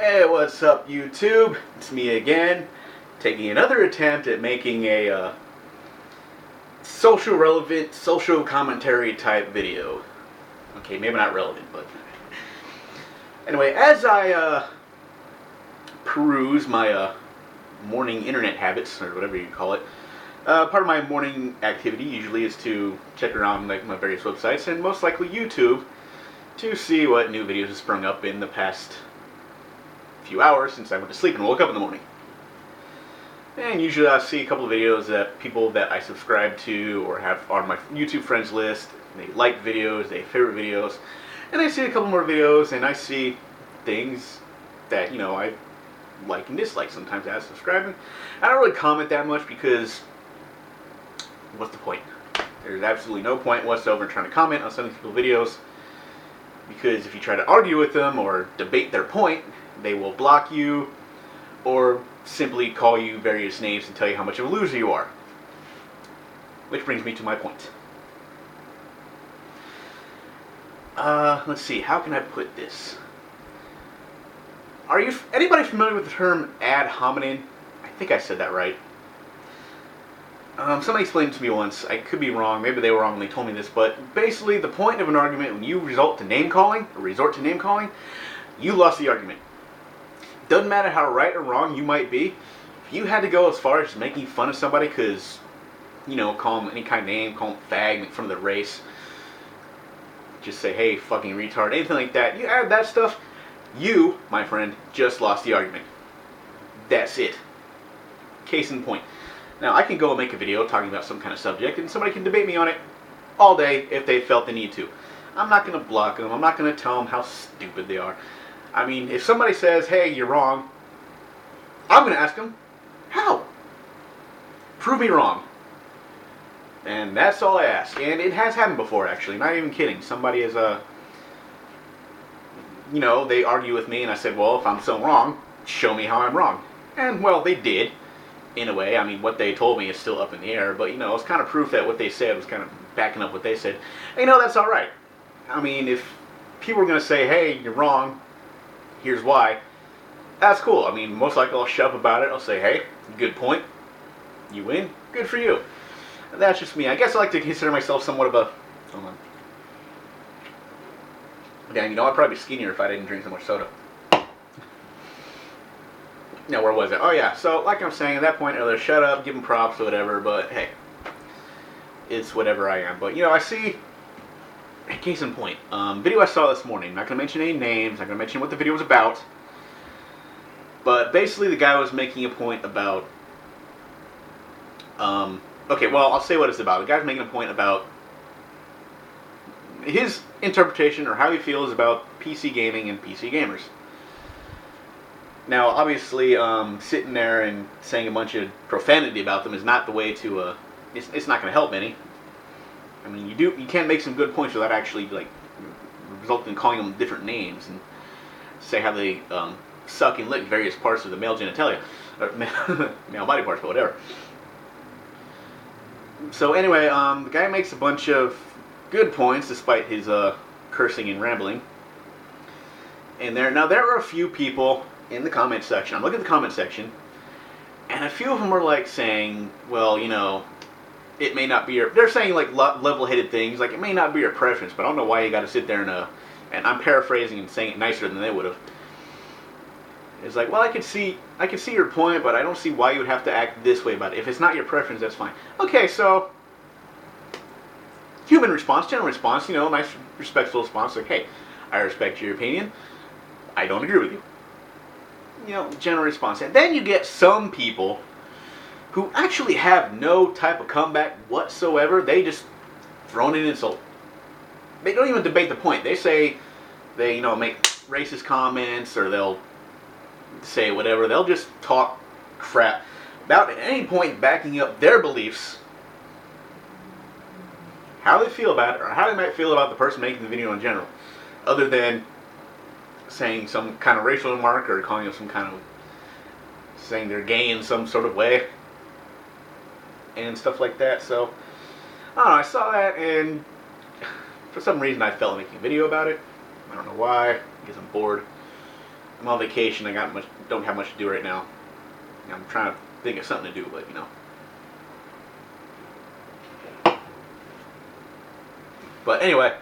Hey, what's up, YouTube? It's me again, taking another attempt at making a social relevant, social commentary type video. Okay, maybe not relevant, but anyway, as I peruse my morning internet habits, or whatever you call it, part of my morning activity usually is to check around like my various websites, and most likely YouTube, to see what new videos have sprung up in the past few hours since I went to sleep and woke up in the morning. And usually I see a couple of videos that people that I subscribe to or have on my YouTube friends list. They like videos, they favorite videos, and I see a couple more videos and I see things that, you know, I like and dislike sometimes as subscribing. I don't really comment that much because what's the point? There's absolutely no point whatsoever in trying to comment on some of these people's videos, because if you try to argue with them or debate their point, they will block you or simply call you various names and tell you how much of a loser you are. Which brings me to my point. Let's see, how can I put this? Are you anybody familiar with the term ad hominem? I think I said that right. Somebody explained it to me once. I could be wrong. Maybe they were wrong when they told me this. But basically, the point of an argument when you resort to name calling, you lost the argument. Doesn't matter how right or wrong you might be. If you had to go as far as making fun of somebody because, you know, call them any kind of name, call them fag, make fun of their race, just say, hey, fucking retard, anything like that, you add that stuff, you, my friend, just lost the argument. That's it. Case in point. Now, I can go and make a video talking about some kind of subject, and somebody can debate me on it all day if they felt the need to. I'm not going to block them. I'm not going to tell them how stupid they are. I mean, if somebody says, hey, you're wrong, I'm going to ask them, how? Prove me wrong. And that's all I ask. And it has happened before, actually. Not even kidding. Somebody is, you know, they argue with me, and I said, well, if I'm so wrong, show me how I'm wrong. And, well, they did. In a way, I mean, what they told me is still up in the air, but, you know, it's kind of proof that what they said was kind of backing up what they said. And, you know, that's all right. I mean, if people are going to say, hey, you're wrong, here's why, that's cool. I mean, most likely I'll shut up about it. I'll say, hey, good point. You win. Good for you. And that's just me. I guess I like to consider myself somewhat of a... Hold on. Damn, you know, I'd probably be skinnier if I didn't drink so much soda. Now, where was it? Oh, yeah. So, like I'm saying, at that point, either shut up, give them props or whatever, but, hey, it's whatever I am. But, you know, I see, case in point, video I saw this morning. I'm not going to mention any names. I'm not going to mention what the video was about. But, basically, the guy was making a point about, okay, well, I'll say what it's about. The guy's making a point about his interpretation or how he feels about PC gaming and PC gamers. Now, obviously, sitting there and saying a bunch of profanity about them is not the way to, it's not going to help any. I mean, you can make some good points without actually, like, resulting in calling them different names and say how they, suck and lick various parts of the male genitalia, or male body parts, but whatever. So anyway, the guy makes a bunch of good points despite his, cursing and rambling. And there are a few people in the comment section. I'm looking at the comment section, and a few of them are like saying, well, you know, it may not be your... They're saying like level-headed things, like it may not be your preference, but I don't know why you got to sit there and I'm paraphrasing and saying it nicer than they would have. It's like, well, I can see your point, but I don't see why you would have to act this way about it. If it's not your preference, that's fine. Okay, so human response, general response, you know, nice, respectful response, like, hey, I respect your opinion. I don't agree with you. You know, general response. And then you get some people who actually have no type of comeback whatsoever. They just throw in an insult. They don't even debate the point. They say, they, you know, make racist comments, or they'll say whatever. They'll just talk crap without at any point backing up their beliefs, how they feel about it, or how they might feel about the person making the video in general, other than saying some kind of racial remark or calling them some kind of, saying they're gay in some sort of way and stuff like that. So I don't know, I saw that, and for some reason I felt like making a video about it. I don't know why. I guess I'm bored. I'm on vacation. Don't have much to do right now. I'm trying to think of something to do, but you know. But anyway,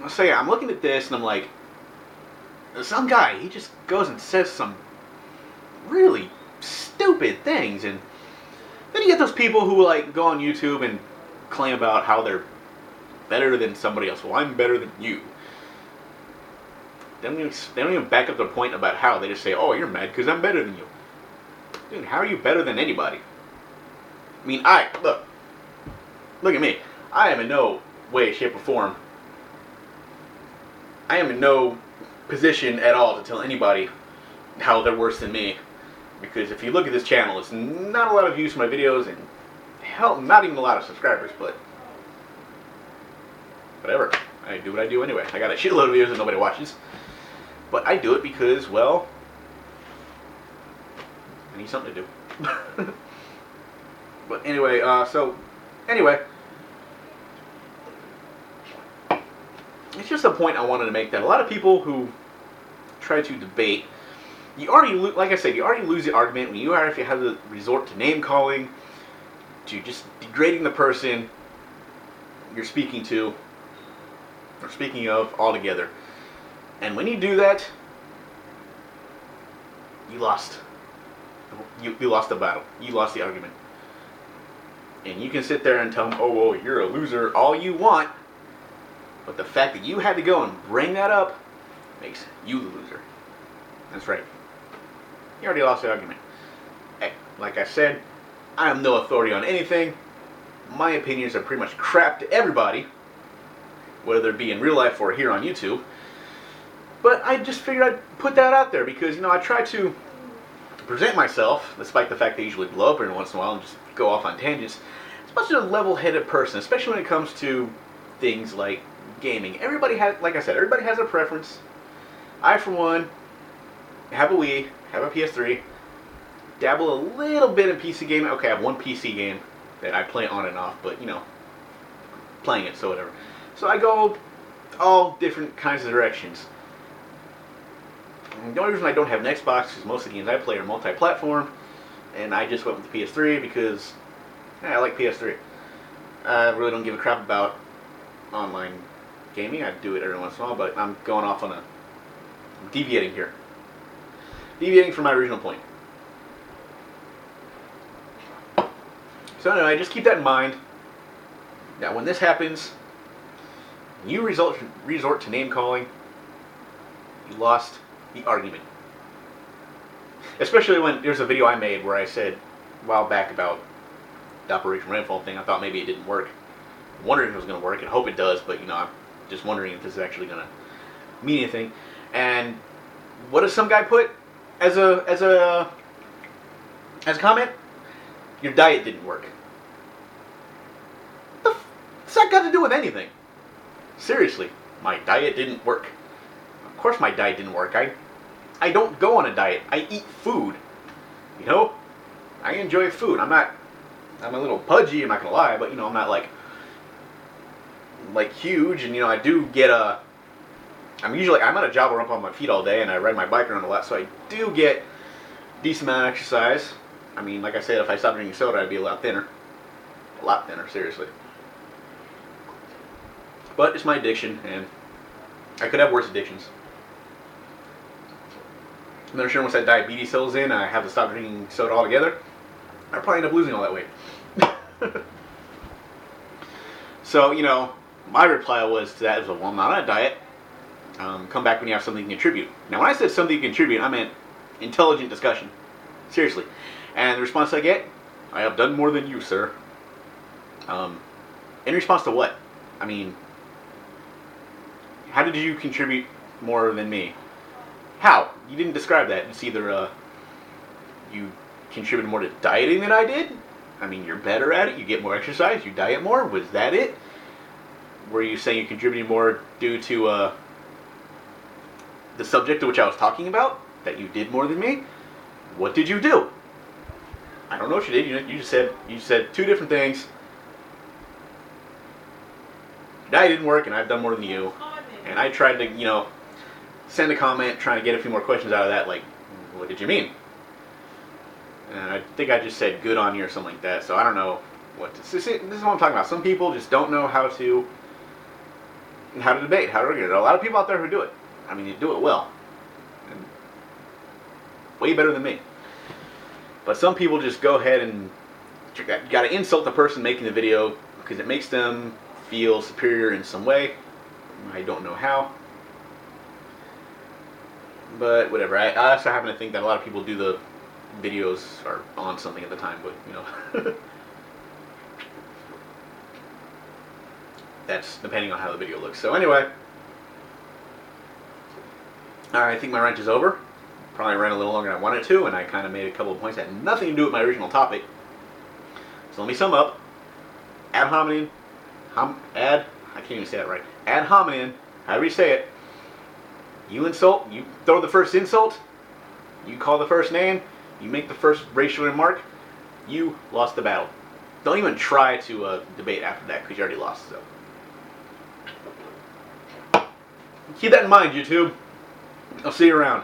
I'll say I'm looking at this and I'm like, some guy, he just goes and says some really stupid things, and then you get those people who like go on YouTube and claim about how they're better than somebody else. Well, I'm better than you. They don't even back up their point about how. They just say, oh, you're mad because I'm better than you. Dude, how are you better than anybody? I mean, look at me. I am in no way, shape, or form. I am in no position at all to tell anybody how they're worse than me. Because if you look at this channel, it's not a lot of views for my videos, and hell, not even a lot of subscribers, but whatever. I do what I do anyway. I got a shitload of videos that nobody watches. But I do it because, well, I need something to do. But anyway, it's just a point I wanted to make, that a lot of people who try to debate, like I said, you already lose the argument when you have to resort to name calling, to just degrading the person you're speaking to, or speaking of, altogether. And when you do that, you lost. You lost the battle. You lost the argument. And you can sit there and tell them, oh, well, you're a loser all you want. But the fact that you had to go and bring that up makes you the loser. That's right. You already lost the argument. Hey, like I said, I am no authority on anything. My opinions are pretty much crap to everybody, whether it be in real life or here on YouTube. But I just figured I'd put that out there because, you know, I try to present myself, despite the fact that I usually blow up every once in a while and just go off on tangents, as much as a level-headed person, especially when it comes to things like gaming. Everybody has, like I said, everybody has a preference. I, for one, have a Wii, have a PS3, dabble a little bit in PC gaming. Okay, I have one PC game that I play on and off, but, you know, playing it, so whatever. So I go all different kinds of directions. And the only reason I don't have an Xbox is most of the games I play are multi-platform, and I just went with the PS3 because I like PS3. I really don't give a crap about online gaming. I do it every once in a while, but I'm going off on I'm deviating here. Deviating from my original point. So anyway, just keep that in mind. Now, when this happens, when you resort to name calling, you lost the argument. Especially when there's a video I made where I said a while back about the Operation Rainfall thing. I thought maybe it didn't work. I'm wondering if it was going to work, and hope it does, but, you know, I'm just wondering if this is actually going to mean anything. And what does some guy put as a comment? Your diet didn't work. What's that got to do with anything? Seriously, my diet didn't work. Of course my diet didn't work. I don't go on a diet. I eat food. You know? I enjoy food. I'm a little pudgy, I'm not gonna lie, but, you know, I'm not like huge, and, you know, I do get I'm at a job where I'm on my feet all day, and I ride my bike around a lot, so I do get a decent amount of exercise. I mean, like I said, if I stopped drinking soda, I'd be a lot thinner. A lot thinner, seriously. But it's my addiction, and I could have worse addictions. I'm not sure once that diabetes settles in, I have to stop drinking soda altogether. I'll probably end up losing all that weight. So, you know, my reply was to that, well, I'm not on a diet. Come back when you have something to contribute. Now, when I said something to contribute, I meant intelligent discussion. Seriously. And the response I get, I have done more than you, sir. In response to what? I mean, how did you contribute more than me? How? You didn't describe that. It's either you contributed more to dieting than I did. I mean, you're better at it. You get more exercise. You diet more. Was that it? Were you saying you contributed more due to the subject to which I was talking about? That you did more than me? What did you do? I don't know what you did. You just said two different things. Your diet didn't work, and I've done more than you. And I tried to, you know, send a comment trying to get a few more questions out of that, like, what did you mean? And I think I just said good on you or something like that, so I don't know what to say. This is what I'm talking about. Some people just don't know how to debate, how to argue. There are a lot of people out there who do it. I mean, you do it well. And way better than me. But some people just go ahead and you got to insult the person making the video because it makes them feel superior in some way. I don't know how. But whatever. I also happen to think that a lot of people do the videos are on something at the time, but you know. That's depending on how the video looks. So anyway. Alright, I think my rant is over. Probably ran a little longer than I wanted to, and I kind of made a couple of points that had nothing to do with my original topic. So let me sum up. Ad hominem, I can't even say that right. Ad hominem, however you say it. You insult, you throw the first insult, you call the first name, you make the first racial remark, you lost the battle. Don't even try to debate after that, because you already lost. So keep that in mind, YouTube. I'll see you around.